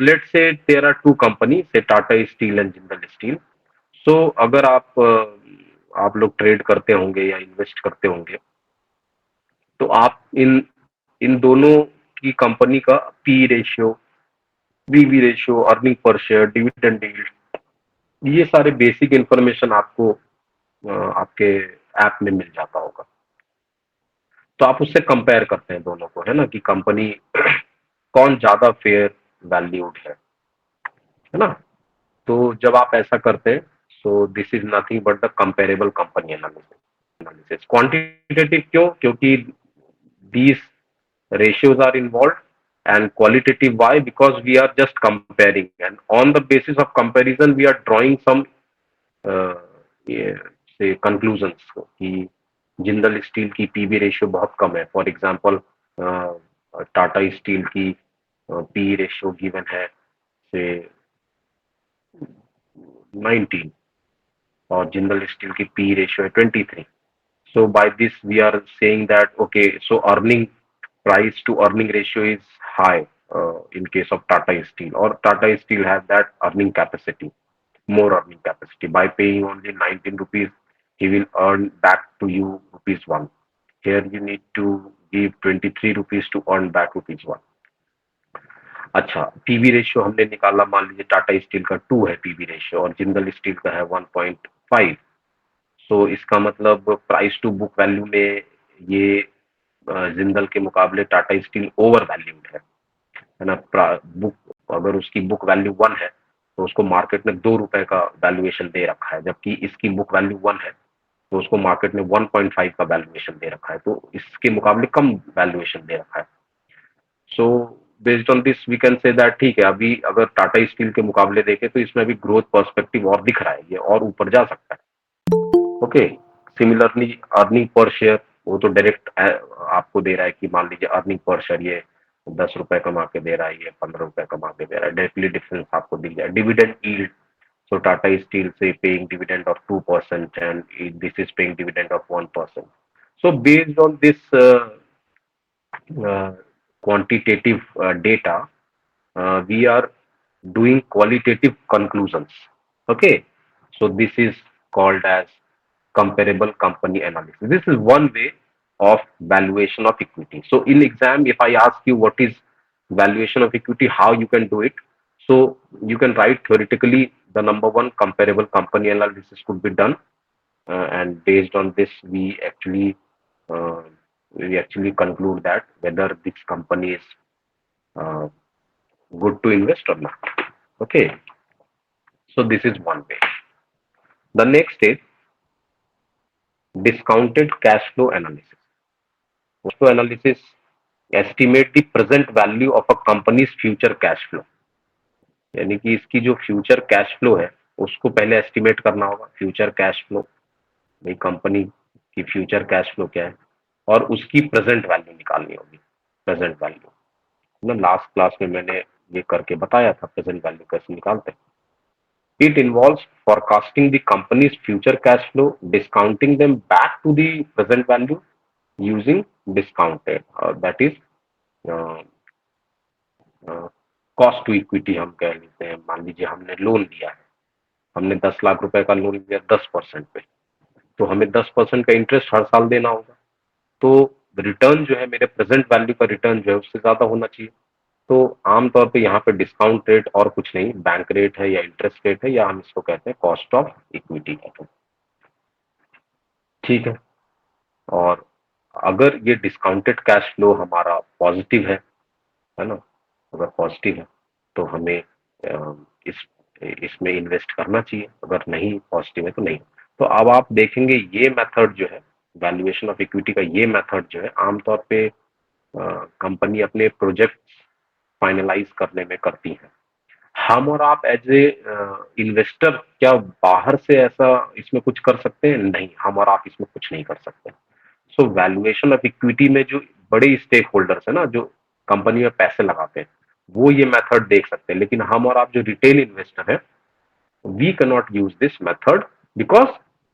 Let's say there are two company से Tata steel and Jindal steel. So अगर आप लोग ट्रेड करते होंगे या इन्वेस्ट करते होंगे, तो आप इन इन दोनों की कंपनी का पी रेशियो, बीवी ratio, earning per share, dividend yield, ये सारे बेसिक इंफॉर्मेशन आपको आपके ऐप में मिल जाता होगा। तो आप उससे कंपेयर करते हैं दोनों को, है ना, कि कंपनी कौन ज्यादा फेयर वैल्यूड है ना। तो जब आप ऐसा करते हैं, सो this is nothing but the comparable company analysis. Quantitative क्यों? क्योंकि these ratios are involved, and qualitative why? Because we are just comparing, and on the basis of comparison we are drawing some uh, yeah, say conclusions कि Jindal steel की PV ratio बहुत कम है, for example Tata steel की P ratio given है से 19 और Jindal steel की P ratio है 23। So by this we are saying that okay, so earning price to earning ratio is high in case of Tata Steel, or Tata Steel has that earning capacity, more earning capacity. By paying only 19 rupees, he will earn back to you rupees 1. Here you need to give 23 rupees to earn back rupees 1. अच्छा, PV ratio हमने निकाला, मान लीजिए Tata steel का 2 है PV ratio और Jindal steel का है 1.5। सो इसका मतलब प्राइस टू बुक वैल्यू में ये जिंदल के मुकाबले टाटा स्टील ओवर वैल्यूड है ना। बुक, अगर उसकी बुक वैल्यू 1 है तो उसको मार्केट ने 2 रुपए का वैल्यूएशन दे रखा है, जबकि इसकी बुक वैल्यू 1 है तो उसको मार्केट ने 1.5 का वैल्यूएशन दे रखा है, तो इसके मुकाबले कम वैल्यूएशन दे रखा है। So based on this we can say that ठीक है, अभी अगर टाटा स्टील के मुकाबले देखें तो इसमें भी ग्रोथ पर्सपेक्टिव और दिख रहा है, ये और ऊपर जा सकता है। Okay, similarly earning per share, वो तो डायरेक्ट आपको दे रहा है कि मान लीजिए अर्निंग पर शेयर ये 10 रुपए कमा के दे रहा है, ये 15 रुपए कमा के दे रहा है, डायरेक्टली डिफरेंस आपको दिख जाए। Dividend yield, so Tata Steel say paying dividend of 2% and this is paying dividend of 1%. So based on this uh, quantitative data, we are doing qualitative conclusions. Okay, so this is called as comparable company analysis. This is one way of valuation of equity. So in exam, if I ask you what is valuation of equity, how you can do it, so you can write theoretically the number one, comparable company analysis could be done, and based on this uh, we actually conclude that whether this company is uh, good to invest or not. Okay, so this is one way. The next is discounted cash flow analysis. Cash flow analysis estimate the present value of a company's future cash flow. यानी कि इसकी जो future cash flow है उसको पहले estimate करना होगा। Future cash flow, भाई कंपनी की फ्यूचर कैश फ्लो क्या है, और उसकी प्रेजेंट वैल्यू निकालनी होगी। प्रेजेंट वैल्यू ना, लास्ट क्लास में मैंने ये करके बताया था प्रेजेंट वैल्यू कैसे निकालते हैं। It involves forecasting the company's future cash flow, discounting them back to the present value using discounted, that is cost to equity हम कह लेते हैं। मान लीजिए हमने लोन लिया है, हमने 10 लाख रुपए का लोन लिया 10% पे, तो हमें 10% का इंटरेस्ट हर साल देना होगा। तो रिटर्न जो है, मेरे प्रेजेंट वैल्यू का रिटर्न जो है उससे ज्यादा होना चाहिए। तो आमतौर पे यहाँ पे डिस्काउंट रेट और कुछ नहीं, बैंक रेट है या इंटरेस्ट रेट है, या हम इसको कहते हैं कॉस्ट ऑफ इक्विटी कहते हैं। ठीक है, और अगर ये डिस्काउंटेड कैश फ्लो हमारा पॉजिटिव है ना, अगर पॉजिटिव है तो हमें इस इसमें इन्वेस्ट करना चाहिए, अगर नहीं पॉजिटिव है तो नहीं। तो अब आप देखेंगे ये मेथड जो है वैल्यूएशन ऑफ इक्विटी का, ये मेथड जो है आमतौर पे कंपनी अपने प्रोजेक्ट फाइनलाइज करने में करती है। हम और आप एज ए इन्वेस्टर क्या बाहर से ऐसा इसमें कुछ कर सकते हैं? नहीं, हम और आप इसमें कुछ नहीं कर सकते। सो वैल्यूएशन ऑफ इक्विटी में जो बड़े स्टेक होल्डर्स है ना, जो कंपनी में पैसे लगाते हैं, वो ये मेथड देख सकते हैं, लेकिन हम और आप जो रिटेल इन्वेस्टर है, we can not use this method because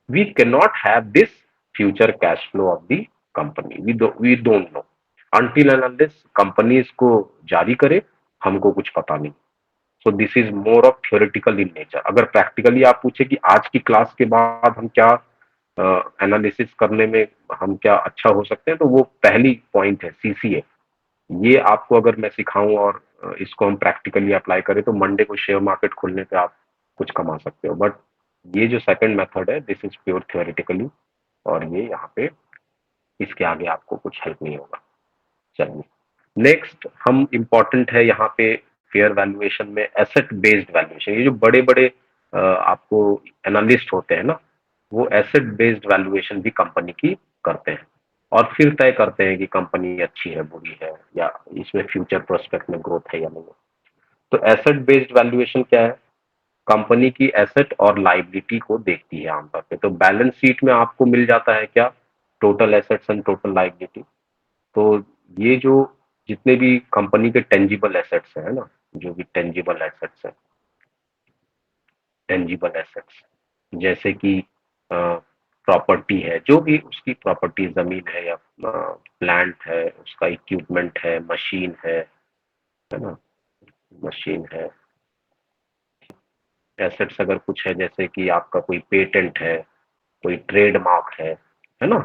we can not have this future cash flow of the company. We don't know, until and unless company इसको जारी करे, हमको कुछ पता नहीं। So this is more of theoretical in nature. अगर practically आप पूछे कि आज की क्लास के बाद हम क्या एनालिसिस करने में हम क्या अच्छा हो सकते हैं, तो वो पहली पॉइंट है सीसीए। ये आपको अगर मैं सिखाऊं और इसको हम प्रैक्टिकली अप्लाई करें तो मंडे को शेयर मार्केट खुलने पे आप कुछ कमा सकते हो। बट ये जो सेकंड मेथड है दिस इज प्योर थियोरेटिकली, और ये यहाँ पे इसके आगे आपको कुछ हेल्प नहीं होगा। चलिए नेक्स्ट हम इम्पोर्टेंट है यहाँ पे फेयर वैल्यूएशन में एसेट बेस्ड वैल्यूएशन। ये जो बड़े बड़े आपको एनालिस्ट होते हैं ना, वो एसेट बेस्ड वैल्यूएशन भी कंपनी की करते हैं और फिर तय करते हैं कि कंपनी अच्छी है बुरी है या इसमें फ्यूचर प्रोस्पेक्ट में ग्रोथ है या नहीं। तो एसेट बेस्ड वैल्यूएशन क्या है? कंपनी की एसेट और लाइबिलिटी को देखती है आमतौर पे। तो बैलेंस शीट में आपको मिल जाता है क्या? Total assets and total liability. तो ये जो जितने भी कंपनी के टेंजिबल एसेट्स है ना, जो भी टेंजिबल एसेट्स है, टेंजिबल एसेट्स जैसे कि प्रॉपर्टी है, जो भी उसकी प्रॉपर्टी जमीन है या प्लांट है, उसका इक्विपमेंट है, है ना, मशीन है। एसेट्स अगर कुछ है जैसे कि आपका कोई पेटेंट है, कोई ट्रेडमार्क है ना,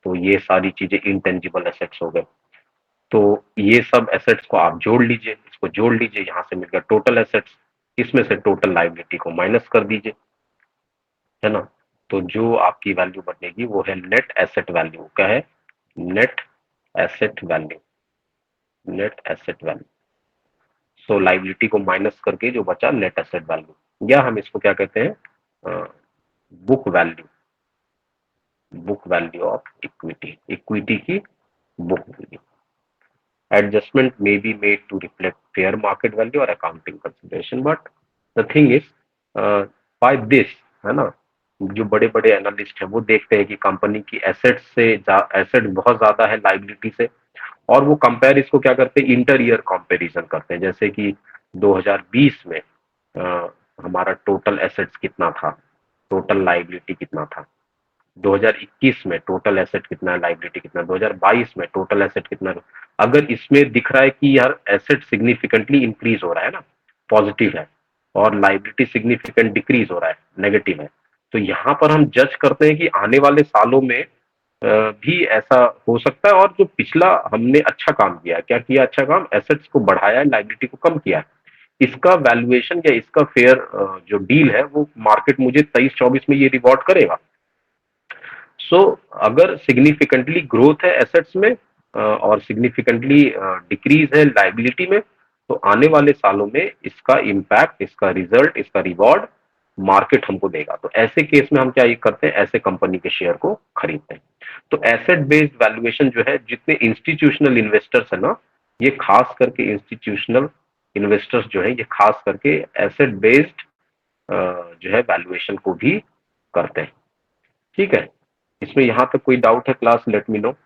तो ये सारी चीजें इंटेंजिबल एसेट्स हो गए। तो ये सब एसेट्स को आप जोड़ लीजिए, इसको जोड़ लीजिए, यहाँ से मिल गया टोटल एसेट्स, इसमें से टोटल लाइबिलिटी को माइनस कर दीजिए, है ना। तो जो आपकी वैल्यू बनेगी वो है नेट एसेट वैल्यू। क्या है? Net asset value. Net asset value. सो लाइबिलिटी को माइनस करके जो बचा नेट एसेट वैल्यू, या हम इसको क्या कहते हैं? Book value. Book value of equity, equity की book value. Adjustment may be made to reflect fair market value or accounting consideration, but the thing is by this, है ना, जो बड़े बड़े एनालिस्ट हैं वो देखते हैं कि कंपनी की एसेट से एसेट बहुत ज्यादा है लाइबिलिटी से, और वो कंपेयर इसको क्या करते हैं? इंटर ईयर कंपेरिजन करते हैं। जैसे कि 2020 में हमारा टोटल एसेट्स कितना था, टोटल लाइबिलिटी कितना था, 2021 में टोटल एसेट कितना है, लाइबिलिटी कितना, 2022 में टोटल एसेट कितना है। अगर इसमें दिख रहा है कि यार एसेट सिग्निफिकेंटली इंक्रीज हो रहा है ना, पॉजिटिव है, और लाइबिलिटी सिग्निफिकेंट डिक्रीज हो रहा है, नेगेटिव है, तो यहाँ पर हम जज करते हैं कि आने वाले सालों में भी ऐसा हो सकता है। और जो पिछला हमने अच्छा काम किया, क्या किया अच्छा काम? एसेट्स को बढ़ाया है, लाइबिलिटी को कम किया है, इसका वैल्यूएशन या इसका फेयर जो डील है वो मार्केट मुझे 23-24 में ये रिवॉर्ड करेगा। सो अगर सिग्निफिकेंटली ग्रोथ है एसेट्स में और सिग्निफिकेंटली डिक्रीज है लाइबिलिटी में, तो आने वाले सालों में इसका इम्पैक्ट, इसका रिजल्ट, इसका रिवॉर्ड मार्केट हमको देगा। तो ऐसे केस में हम क्या ये करते हैं? ऐसे कंपनी के शेयर को खरीदते हैं। तो एसेट बेस्ड वैल्यूएशन जो है, जितने इंस्टीट्यूशनल इन्वेस्टर्स है ना, ये खास करके इंस्टीट्यूशनल इन्वेस्टर्स जो है ये खास करके एसेट बेस्ड जो है वैल्यूएशन को भी करते हैं। ठीक है, इसमें यहाँ तक कोई डाउट है क्लास? Let me know.